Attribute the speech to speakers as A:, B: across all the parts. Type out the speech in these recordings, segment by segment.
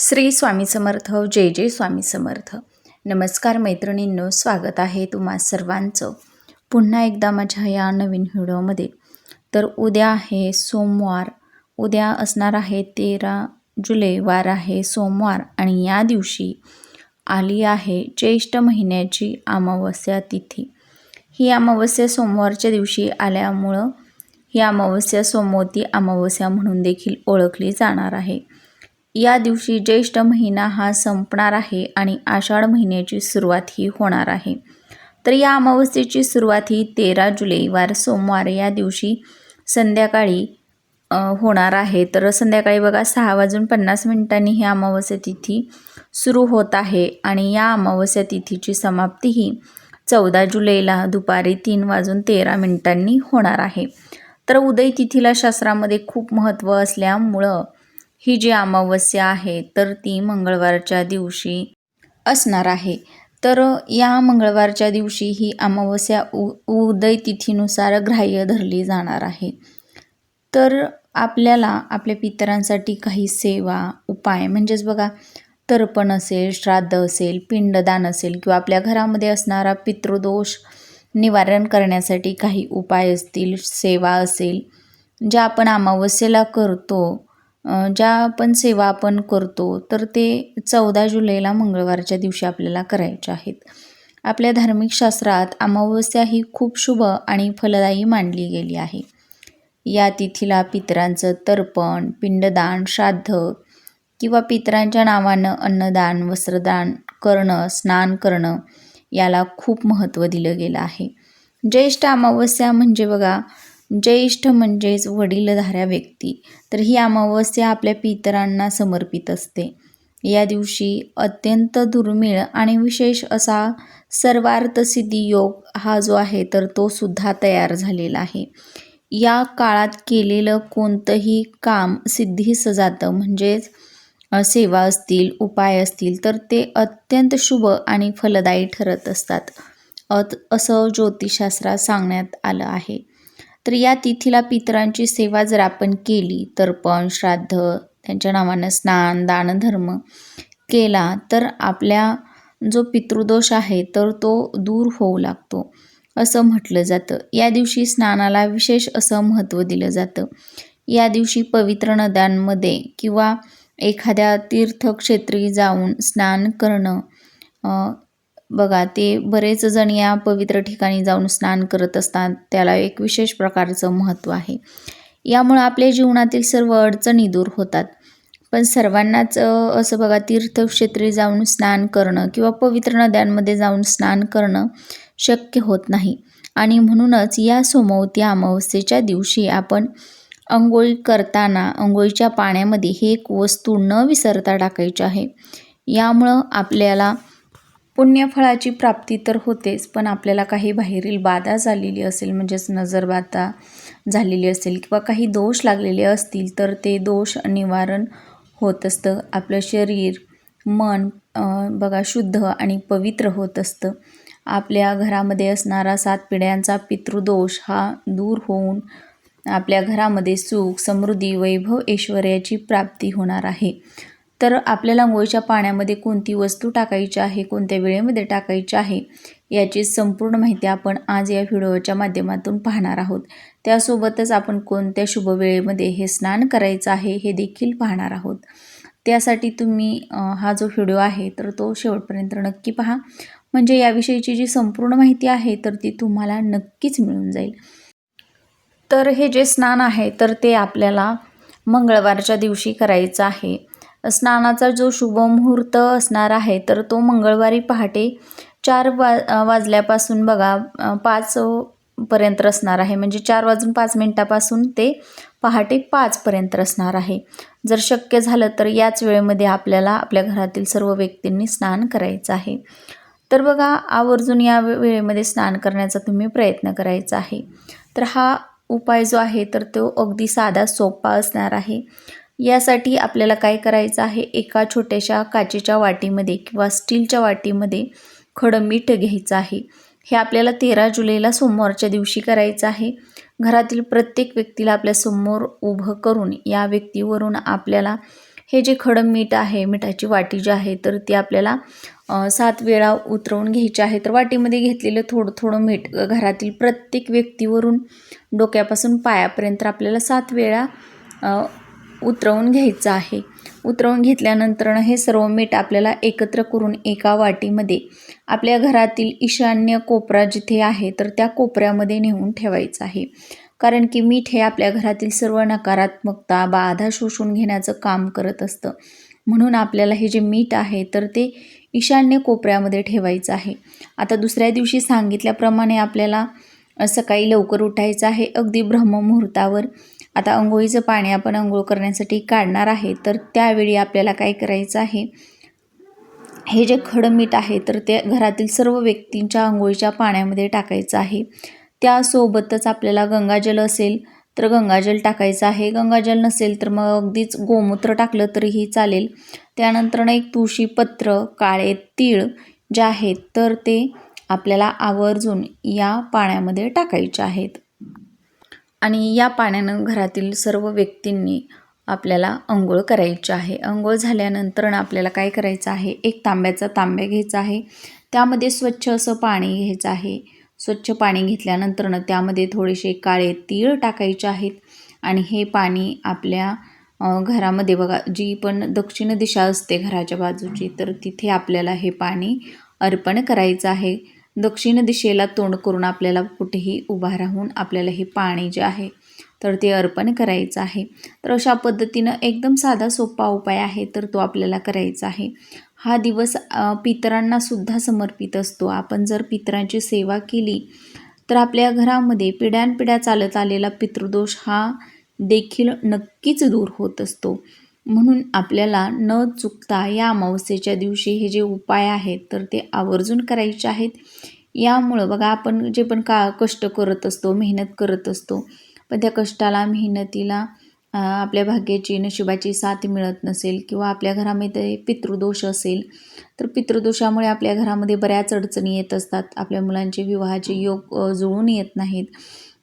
A: श्री स्वामी समर्थ. जय जय स्वामी समर्थ. नमस्कार मैत्रिणींनो, स्वागत आहे तुम्हा सर्वांचं पुन्हा एकदा माझ्या या नवीन व्हिडिओमध्ये. तर उद्या आहे सोमवार. उद्या असणार आहे 13 जुलै, वार आहे सोमवार आणि या दिवशी आली आहे ज्येष्ठ महिन्याची अमावस्या तिथी. ही अमावस्या सोमवारच्या दिवशी आल्यामुळं ही अमावस्या सोमवती अमावस्या म्हणून देखील ओळखली जाणार आहे. या दिवशी ज्येष्ठ महिना हा संपणार आहे आणि आषाढ महिन्याची सुरुवात ही होणार आहे. तर या अमावस्येची सुरुवात ही 13 जुलै वार सोमवार या दिवशी संध्याकाळी होणार आहे. तर संध्याकाळी बघा 6:50 ही अमावस्या तिथी सुरू होत आहे आणि या अमावस्या तिथीची समाप्ती ही 14 जुलैला दुपारी 3:13 होणार आहे. तर उदय तिथीला शास्त्रामध्ये खूप महत्त्व असल्यामुळं ही जी अमावस्या आहे तर ती मंगळवारच्या दिवशी असणार आहे. तर या मंगळवारच्या दिवशी ही अमावस्या उदय तिथीनुसार ग्राह्य धरली जाणार आहे. तर आपल्याला आपल्या पितरांसाठी काही सेवा उपाय म्हणजेच बघा, तर्पण असेल, श्राद्ध असेल, पिंडदान असेल किंवा आपल्या घरामध्ये असणारा पितृदोष निवारण करण्यासाठी काही उपाय असतील, सेवा असेल, ज्या आपण अमावस्येला करतो, ज्या आपण सेवा आपण करतो, तर ते 14 जुलैला मंगळवारच्या दिवशी आपल्याला करायच्या आहेत. आपल्या धार्मिक शास्त्रात अमावस्या ही खूप शुभ आणि फलदायी मानली गेली आहे. या तिथीला पितरांचं तर्पण, पिंडदान, श्राद्ध किंवा पितरांच्या नावानं अन्नदान, वस्त्रदान करणं, स्नान करणं याला खूप महत्त्व दिलं गेलं आहे. ज्येष्ठ अमावस्या म्हणजे बघा, ज्येष्ठ म्हणजेच वडीलधाऱ्या व्यक्ती. तर ही अमावस्या आपल्या पितरांना समर्पित असते. या दिवशी अत्यंत दुर्मिळ आणि विशेष असा सर्वार्थसिद्धी योग हा जो आहे तर तो सुद्धा तयार झालेला आहे. या काळात केलेलं कोणतंही काम सिद्धीस जातं. म्हणजेच सेवा असतील, उपाय असतील, तर ते अत्यंत शुभ आणि फलदायी ठरत असतात असं ज्योतिषशास्त्रात सांगण्यात आलं आहे. तर या तिथीला पितरांची सेवा जर आपण केली, तर्पण, श्राद्ध, त्यांच्या नावानं स्नान, दानधर्म केला, तर आपल्या जो पितृदोष आहे तर तो दूर होऊ लागतो असं म्हटलं जातं. या दिवशी स्नानाला विशेष असं महत्त्व दिलं जातं. या दिवशी पवित्र नद्यांमध्ये किंवा एखाद्या तीर्थक्षेत्री जाऊन स्नान करणं, बघा ते बरेच जण या पवित्र ठिकाणी जाऊन स्नान करत असतात. त्याला एक विशेष प्रकारचं महत्त्व आहे. यामुळं आपल्या जीवनातील सर्व अडचणी दूर होतात. पण सर्वांनाच असं बघा तीर्थक्षेत्री जाऊन स्नान करणं किंवा पवित्र नद्यांमध्ये जाऊन स्नान करणं शक्य होत नाही. आणि म्हणूनच या सोमवती अमावस्येच्या दिवशी आपण अंघोळी करताना अंघोळीच्या पाण्यामध्ये ही एक वस्तू न विसरता टाकायची आहे. यामुळं आपल्याला पुण्यफळाची प्राप्ती तर होतेच, पण आपल्याला काही बाहेरील बाधा झालेली असेल, म्हणजेच नजरबाधा झालेली असेल किंवा काही दोष लागलेले असतील, तर ते दोष निवारण होत असतं. आपलं शरीर, मन बघा शुद्ध आणि पवित्र होत असतं. आपल्या घरामध्ये असणारा 7 पिढ्यांचा पितृदोष हा दूर होऊन आपल्या घरामध्ये सुख, समृद्धी, वैभव, ऐश्वर्याची प्राप्ती होणार आहे. तर आपल्याला अंघोळीच्या पाण्यामध्ये कोणती वस्तू टाकायची आहे, कोणत्या वेळेमध्ये टाकायची आहे, याची संपूर्ण माहिती आपण आज या व्हिडिओच्या माध्यमातून पाहणार आहोत. त्यासोबतच आपण कोणत्या शुभ वेळेमध्ये हे स्नान करायचं आहे हे देखील पाहणार आहोत. त्यासाठी तुम्ही हा जो व्हिडिओ आहे तर तो शेवटपर्यंत नक्की पहा. म्हणजे याविषयीची जी संपूर्ण माहिती आहे तर ती तुम्हाला नक्कीच मिळून जाईल. तर हे जे स्नान आहे तर ते आपल्याला मंगळवारच्या दिवशी करायचं आहे. स्नानाचा जो शुभ मुहूर्त असणार आहे तर तो मंगळवारी पहाटे 4 वाजल्यापासून बघा 5 पर्यंत असणार आहे. म्हणजे 4:05 ते पहाटे 5 पर्यंत असणार आहे. जर शक्य झालं तर याच वेळेमध्ये आपल्याला आपल्या घरातील सर्व व्यक्तींनी स्नान करायचं आहे. तर बघा आवर्जून या वेळेमध्ये स्नान करण्याचा तुम्ही प्रयत्न करायचा आहे. तर हा उपाय जो आहे तर तो अगदी साधा सोपा असणार आहे. यासाठी आपल्याला काय करायचं आहे, एका छोट्याशा काचेच्या वाटीमध्ये किंवा स्टीलच्या वाटीमध्ये खडं मीठ घ्यायचं आहे. हे आपल्याला 13 जुलैला सोमवारच्या दिवशी करायचं आहे. घरातील प्रत्येक व्यक्तीला आपल्या समोर उभं करून या व्यक्तीवरून आपल्याला हे जे खडं मीठ आहे, मिठाची वाटी जी आहे तर ती आपल्याला 7 वेळा उतरवून घ्यायची आहे. तर वाटीमध्ये घेतलेलं थोडं थोडं मीठ घरातील प्रत्येक व्यक्तीवरून डोक्यापासून पायापर्यंत आपल्याला 7 वेळा उतरवून घ्यायचं आहे. उतरवून घेतल्यानंतर हे सर्व मीठ आपल्याला एकत्र करून एका वाटीमध्ये आपल्या घरातील ईशान्य कोपरा जिथे आहे तर त्या कोपऱ्यामध्ये नेऊन ठेवायचं आहे. कारण की मीठ हे आपल्या घरातील सर्व नकारात्मकता, बाधा शोषून घेण्याचं काम करत असतं. म्हणून आपल्याला हे जे मीठ आहे तर ते ईशान्य कोपऱ्यामध्ये ठेवायचं आहे. आता दुसऱ्या दिवशी सांगितल्याप्रमाणे आपल्याला सकाळी लवकर उठायचं आहे, अगदी ब्रह्ममुहूर्तावर. आता अंघोळीचं पाणी आपण अंघोळ करण्यासाठी काढणार आहे, तर त्यावेळी आपल्याला काय करायचं आहे, हे जे खडं मीठ आहे तर ते घरातील सर्व व्यक्तींच्या अंघोळीच्या पाण्यामध्ये टाकायचं आहे. त्यासोबतच आपल्याला गंगाजल असेल तर गंगाजल टाकायचं आहे. गंगाजल नसेल तर मग अगदीच गोमूत्र टाकलं तरीही चालेल. त्यानंतर एक तुळशीपत्र, काळे तीळ जे आहेत तर ते आपल्याला आवर्जून या पाण्यामध्ये टाकायचे आहेत. आणि या पाण्यानं घरातील सर्व व्यक्तींनी आपल्याला अंघोळ करायची आहे. अंघोळ झाल्यानंतर आपल्याला काय करायचं आहे, एक तांब्याचा तांब्या घ्यायचा आहे. त्यामध्ये स्वच्छ असं पाणी घ्यायचं आहे. स्वच्छ पाणी घेतल्यानंतर त्यामध्ये थोडेसे काळे तीळ टाकायचे आहेत. आणि हे पाणी आपल्या घरामध्ये बघा, जी पण दक्षिण दिशा असते घराच्या बाजूची, तर तिथे आपल्याला हे पाणी अर्पण करायचं आहे. दक्षिण दिशेला तोंड करून आपल्याला कुठेही उभा राहून आपल्याला हे पाणी जे आहे तर ते अर्पण करायचं आहे. तर अशा पद्धतीनं एकदम साधा सोपा उपाय आहे, तर तो आपल्याला करायचा आहे. हा दिवस पितरांना सुद्धा समर्पित असतो. आपण जर पितरांची सेवा केली तर आपल्या घरामध्ये पिढ्यानपिढ्या चालत आलेला पितृदोष हा देखील नक्कीच दूर होत असतो. म्हणून आपल्याला न चुकता या अमावस्येच्या दिवशी हे जे उपाय आहेत तर ते आवर्जून करायचे आहेत. यामुळं बघा, आपण जे पण कष्ट करत असतो, मेहनत करत असतो, पण त्या कष्टाला, मेहनतीला आपल्या भाग्याची, नशिबाची साथ मिळत नसेल किंवा आपल्या घरामध्ये पितृदोष असेल तर पितृदोषामुळे आपल्या घरामध्ये बऱ्याच अडचणी येत असतात. आपल्या मुलांचे विवाहाचे योग जुळून येत नाहीत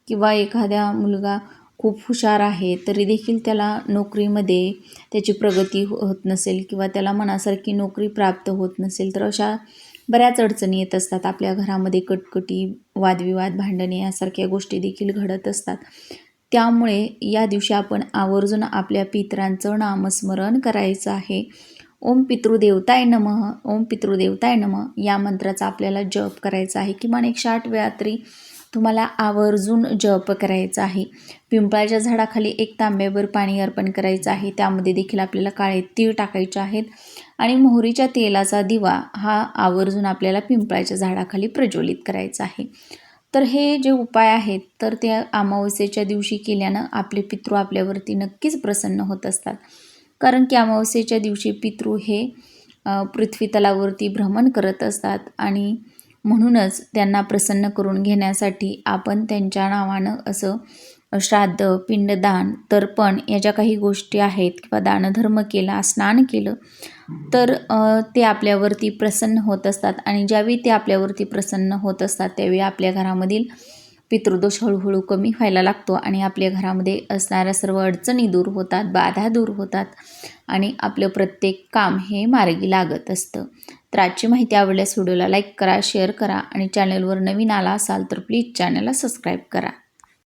A: किंवा एखाद्या मुलगा खूप हुशार आहे तरी देखील त्याला नोकरीमध्ये त्याची प्रगती होत नसेल किंवा त्याला मनासारखी नोकरी प्राप्त होत नसेल, तर अशा बऱ्याच अडचणी येत असतात. आपल्या घरामध्ये कटकटी, वादविवाद, भांडणे यासारख्या गोष्टी देखील घडत असतात. त्यामुळे या दिवशी आपण आवर्जून आपल्या पितरांचं नामस्मरण करायचं आहे. ओम पितृदेवताय नमः, ओम पितृदेवताय नमः या मंत्राचा आपल्याला जप करायचा आहे. किमान 108 वेळा तरी तुम्हाला आवर्जून जप करायचा आहे. पिंपळाच्या झाडाखाली एक तांब्याभर पाणी अर्पण करायचं आहे. त्यामध्ये देखील आपल्याला काळे तीळ टाकायचे आहेत. आणि मोहरीच्या तेलाचा दिवा हा आवर्जून आपल्याला पिंपळाच्या झाडाखाली प्रज्वलित करायचा आहे. तर हे जे उपाय आहेत तर ते अमावस्येच्या दिवशी केल्यानं आपले पितृ आपल्यावरती नक्कीच प्रसन्न होत असतात. कारण की अमावस्येच्या दिवशी पितृ हे पृथ्वीतलावरती भ्रमण करत असतात आणि म्हणूनच त्यांना प्रसन्न करून घेण्यासाठी आपण त्यांच्या नावानं असं श्राद्ध, पिंडदान, तर्पण या ज्या काही गोष्टी आहेत किंवा दानधर्म केला, स्नान केलं तर ते आपल्यावरती प्रसन्न होत असतात. आणि ज्यावेळी ते आपल्यावरती प्रसन्न होत असतात त्यावेळी आपल्या घरामधील पितृदोष हळूहळू कमी व्हायला लागतो आणि आपल्या घरामध्ये असणाऱ्या सर्व अडचणी दूर होतात, बाधा दूर होतात आणि आपलं प्रत्येक काम हे मार्गी लागत असतं. तर आजची माहिती आवडल्यास व्हिडिओला लाईक करा, शेअर करा आणि चॅनलवर नवीन आला असाल तर प्लीज चॅनलला सबस्क्राईब करा.